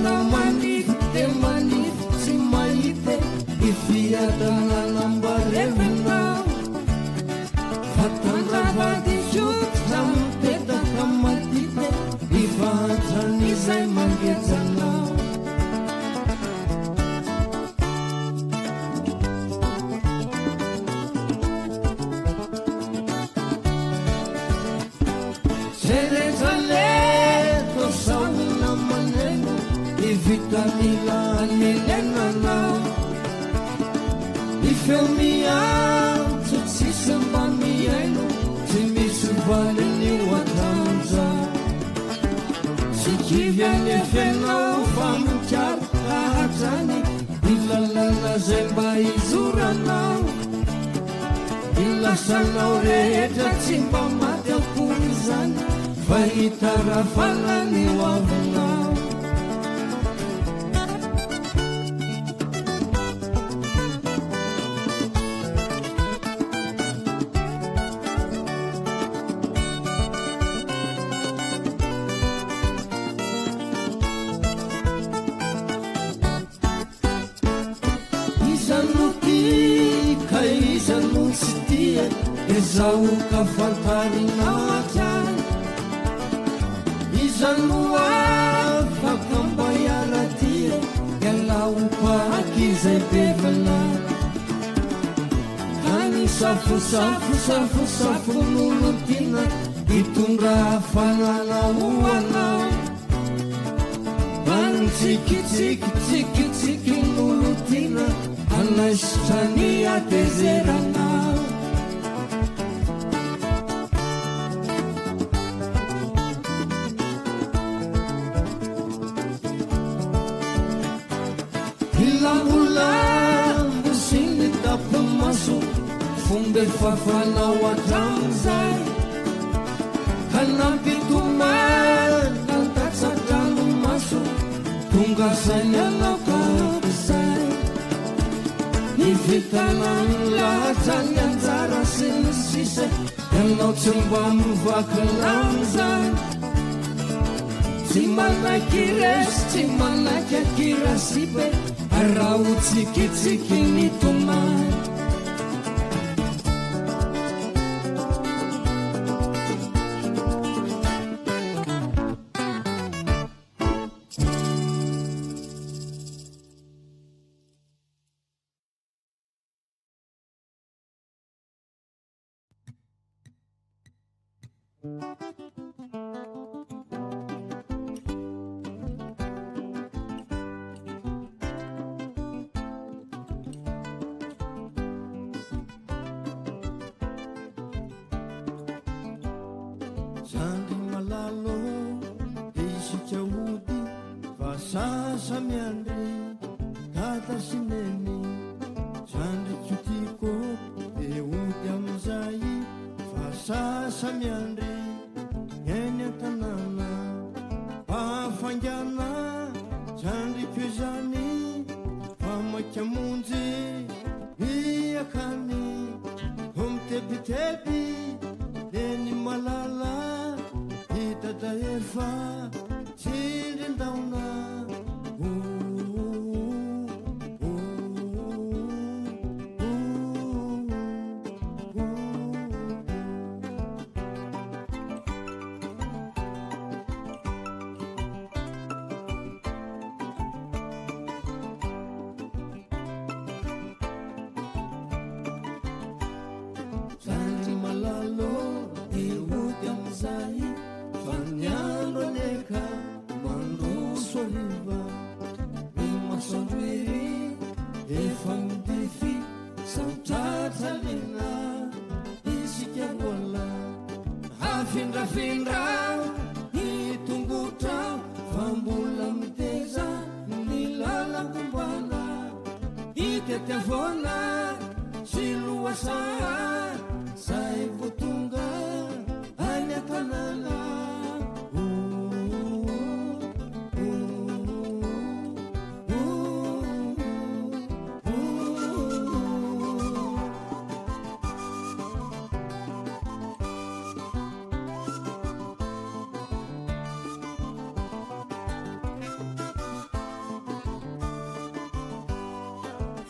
Anao manify de manify tsy mahity ifiadananambarevinao fatandravady zotra mipetaka matite ivanjan'izay mangejanao Serezaleto sauna maneno ivitanila anenenanao ifeo miantso tsisy mba miaino tsy misy valiny oatranzao tsy kivy anefenao fa mikaro ahatrany ilalana zay mba izoranao ilasanao rehetra tsy mba maty akory zany fa hitarafalany oavinao Ezao ka fantarinao atrany izano afaka mba iaratia ialao pahaky zay bevalay kany safosafosafosafo-nolo tina hitondra fananao anao many tsikitsikitsikitsiki-nolo tina anaisitrany atezeranao Ilambulambu sini tapu masu Fumbe fafanao atramzay Kanapituman kantatsatanu masu Tungasanyanao kapsay Nivitanan lahatany anjara sinisise Yanao tsumba muvakalamzay Tsy manaky resy tsy manaky akirasibe Arao tsikitsiky ny tomay Sandry malalo isika ody fa sasa miandry tata sineny Sandry tsotiko de ody amizay fa sasa miandry eny antanàna pahafangana Sandry ko zany fa makamonjy iakany homitebiteby eny malala Efa Chilindana Sandry malalo Eudamzai Fanyalo neka Manduso riva Imasondwiri Efamdifi Santatalina Isikiagola Hafindra Itunguta Fambula miteza Nilala kumbana Itetefona Siluasa Saivutunga Anyatanala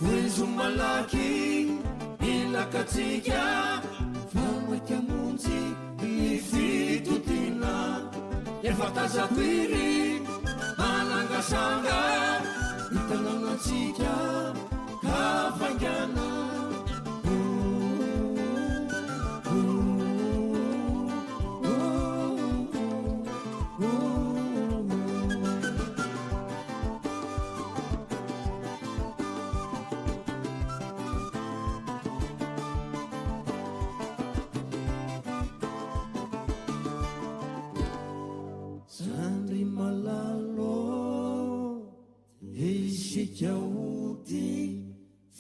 hoezo malaky ilakatsika famaika monjy ny fitotina efa tazakoiry manangasanga hitananatsika ka vangana Sandri malalo isika ody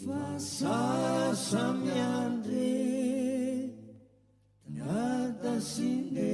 fasasamiandre nadasine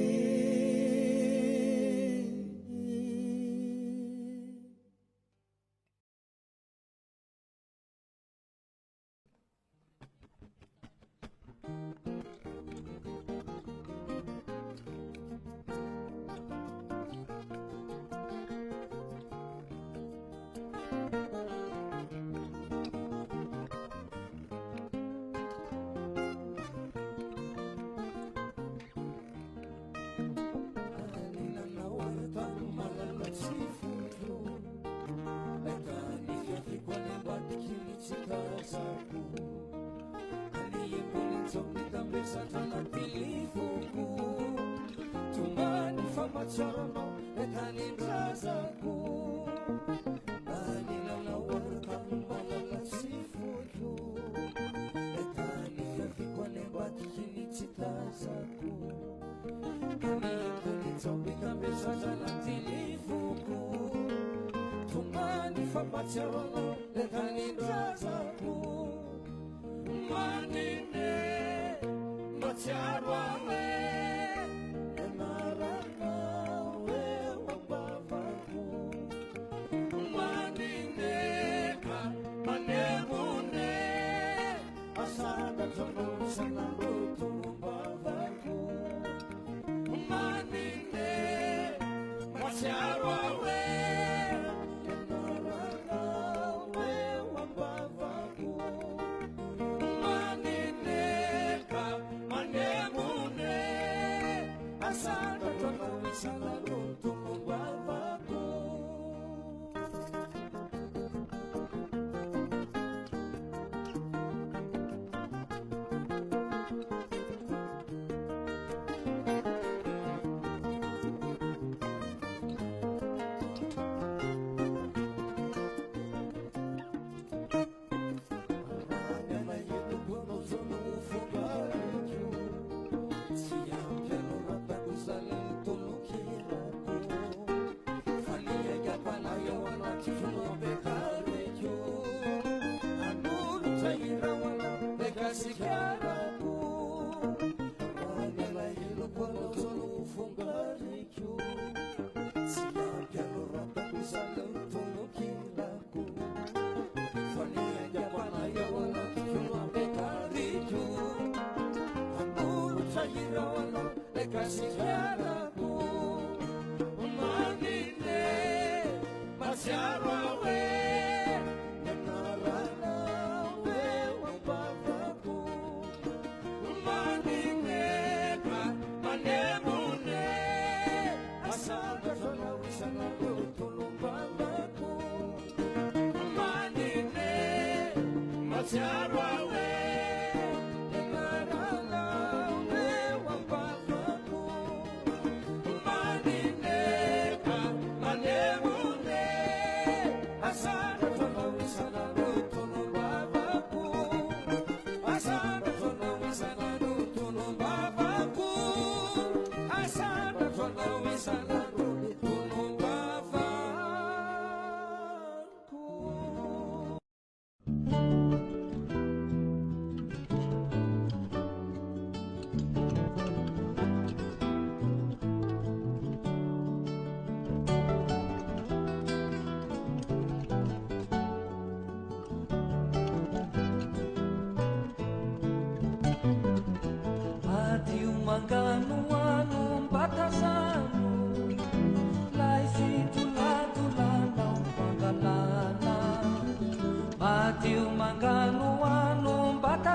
Matiu manga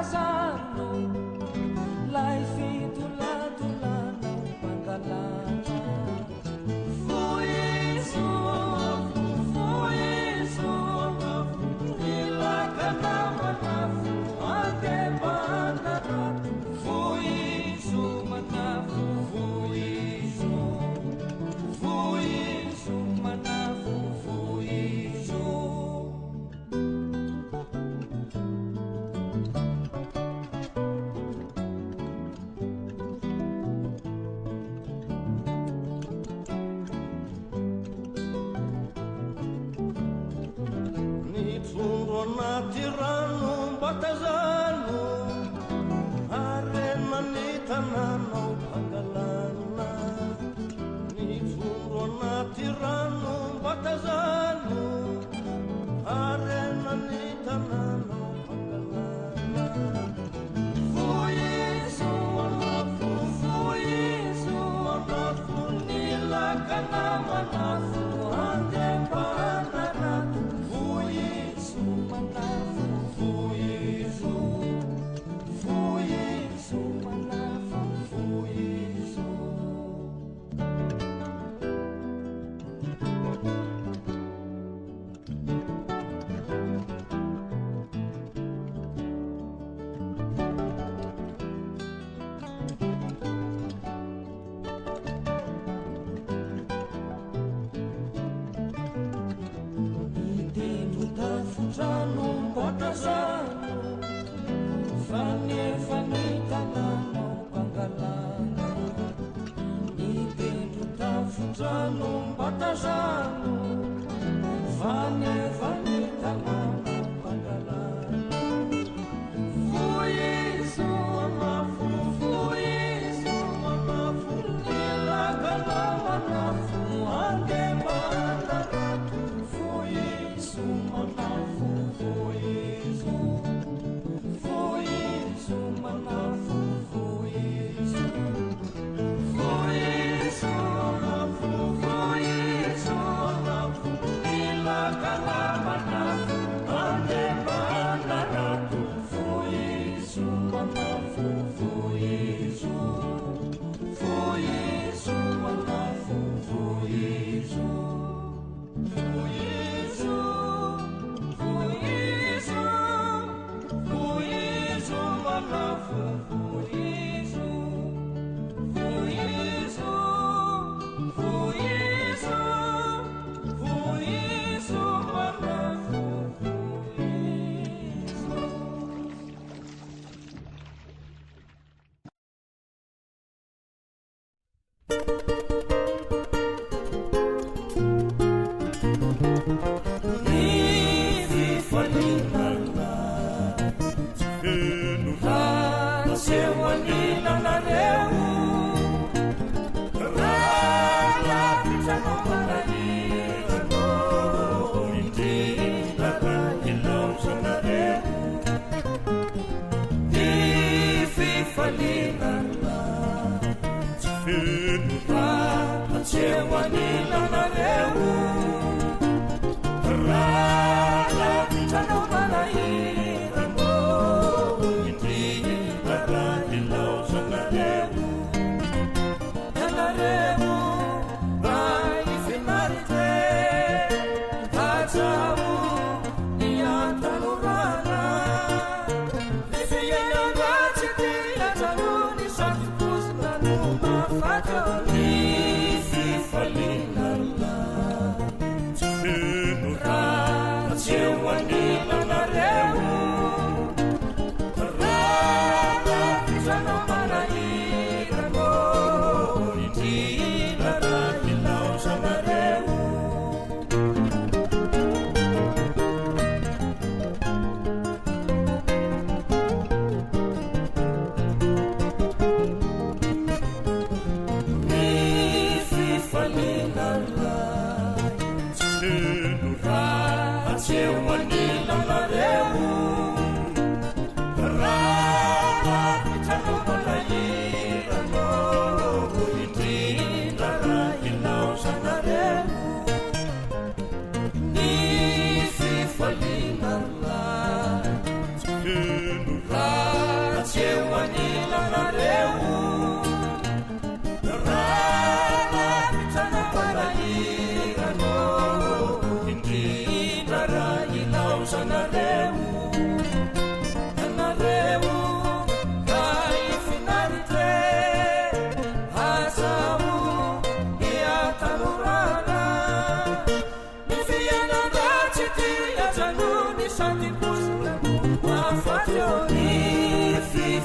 batazano lai fitolatolana pangalana foiso nilakanamanafu andebanarato foiso manafu foiso manafu foiso anaty rano batazano arena ny tanànao pangalana nijoro anaty rano batazano arena ny tanànao pangalana foiso manafu nilakanamanafu andebanarato foiso manafu foiso manafu foiso Trano batazano fanitannanao pangalana nitendro tafotrano batazano fanitannanao pangalana foiso manafu nilakanamanafu andebanarato foiso manafu foiso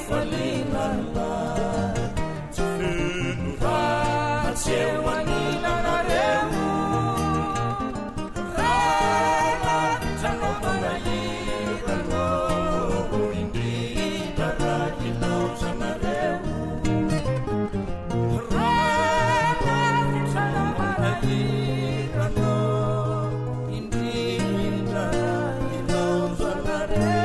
falinana tsy feno raha tsy eo aninanareo raha tranao manahirano indrindra raha ilaozanareo raha tranao manahirano indrindra raha ilaozanareo.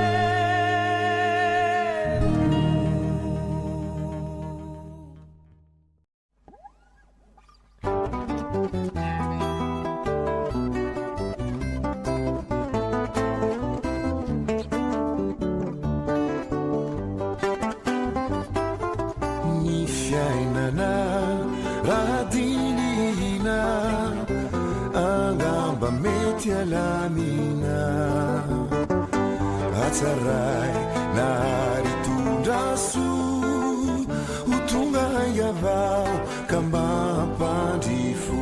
Ny fiainana raha dinihina angamba mety alamina atsaray na ritondra soa ho tonga haingavao ka mampandrifo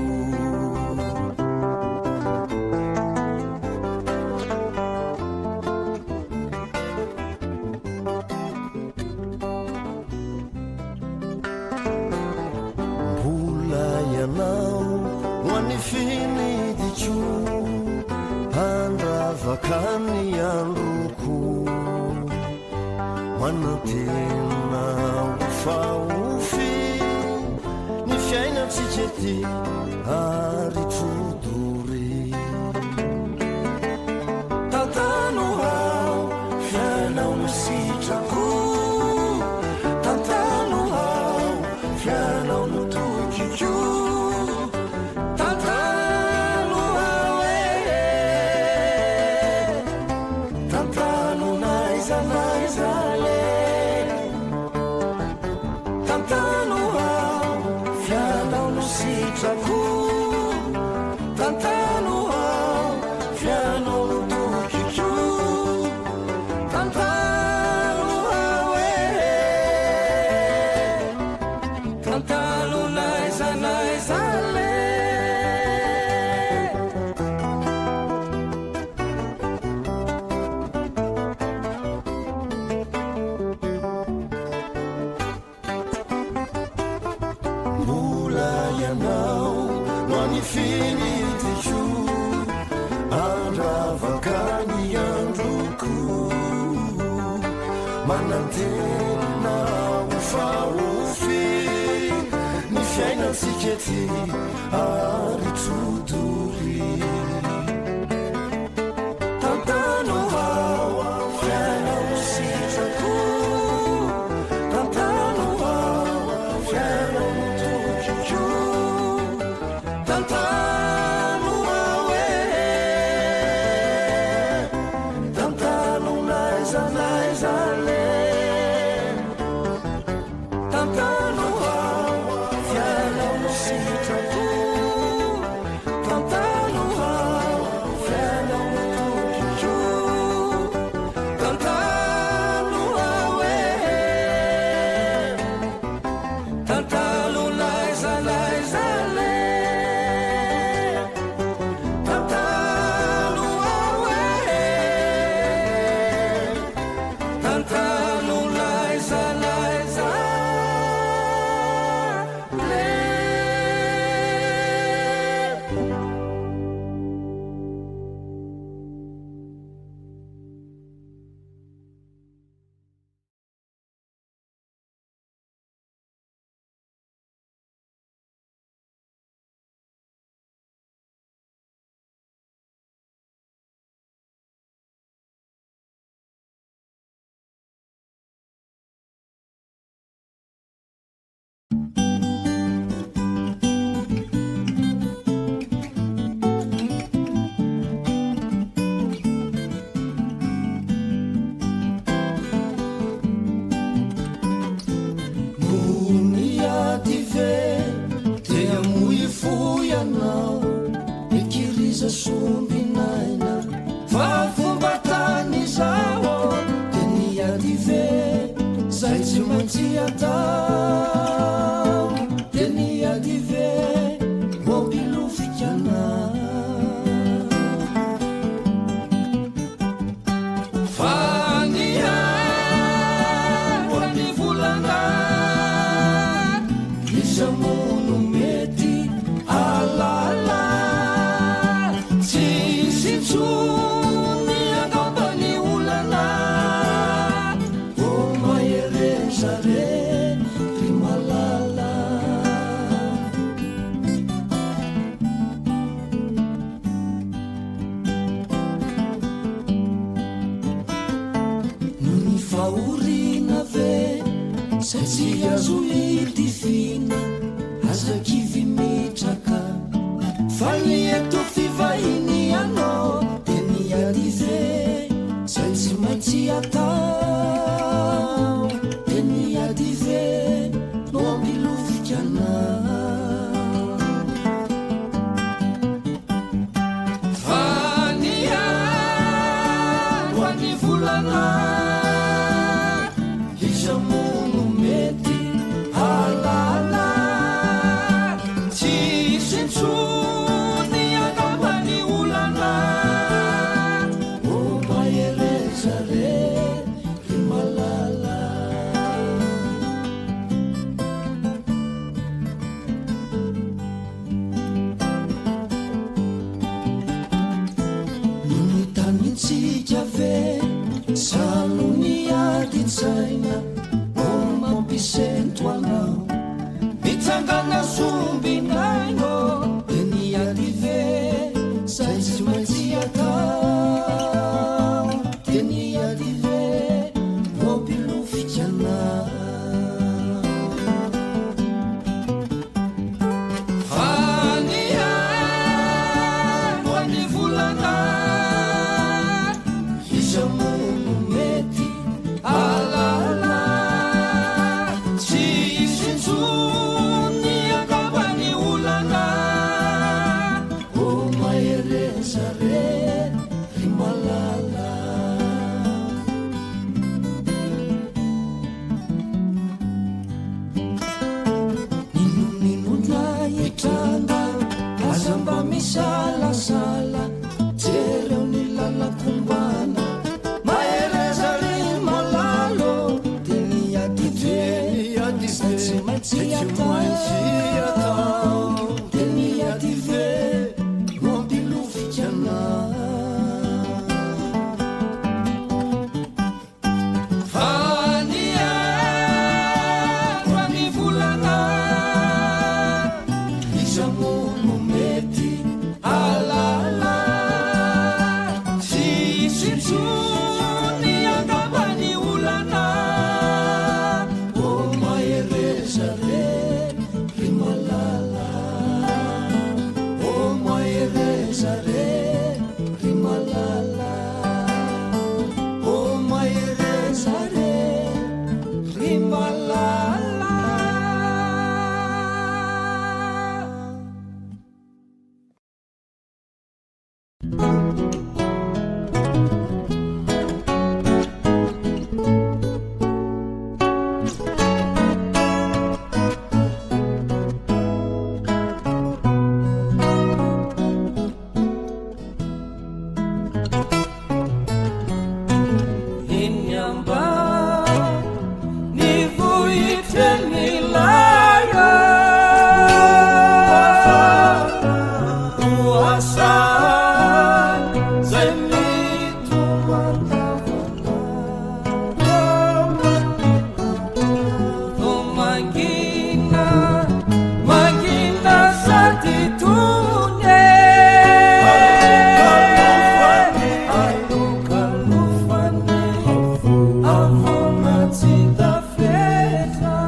yanao hoan'ny finidiko andravakany androko manatena ofaofy ny fiainatsika ty ary trodory tantano ao fiainao misitrako tantano ao fiainao notokiko finidiko andravakany androko manantena ofaofy ny fiainatsika ty ary trodory tantano ao fiainao misitrako tantano ao fiainao mitokiko tantano awe tantano naizanaizale tantano ao fiainao misitrako tantano ao fiainao mitokiko tantano awe tantano naizanaizale satria azo itifina azakivy mitraka fa ny eto fivahiny anao de niadive zay tsy maintsy atao de niadive no ambilofikana fania ho any volana izamono mety halala tsisy ntsony akambany olana o maherezare ry malala nony tanintsika ve sano niaditsaina o mampisento anao mitsangana sombinaino de niadive zay tsy maintsy atao de niadive mampilofikana fania ho any volana izamono mety alala tsisy ntsony akambany olana o maherezare ry malala ninonina itranga aza mba misalasala jereo ny lalakombana maherezare malalo de niadive zay tsy maintsy atao de niadive mampilofikana fania ho any volana izamono mety halala tsisy ntsony akambany olana o maherezare ry malala o maherezare ry malala o maherezare ry malala inyamba nivohitra nilaya oasa zay mitomatavana o mangina mangina sady tone alokalofany avona tsy tafetra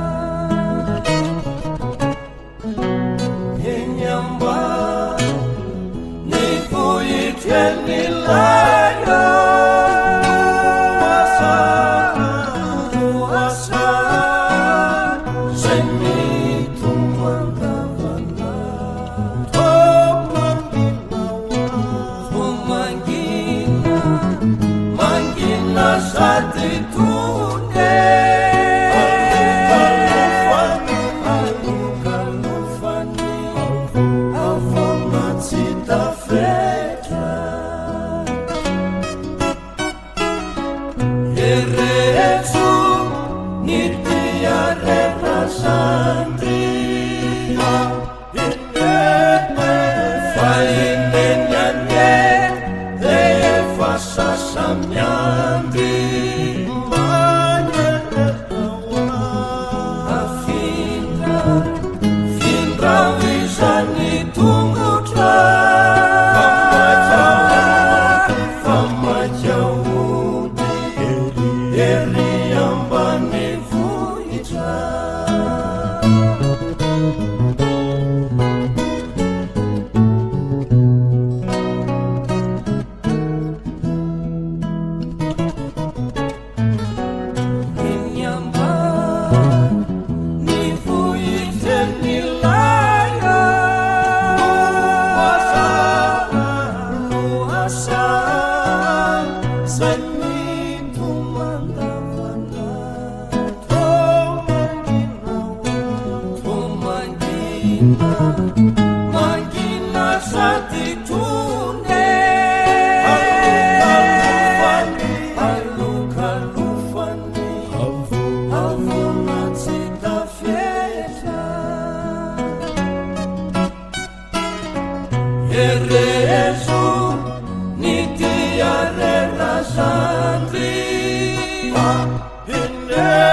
Hinde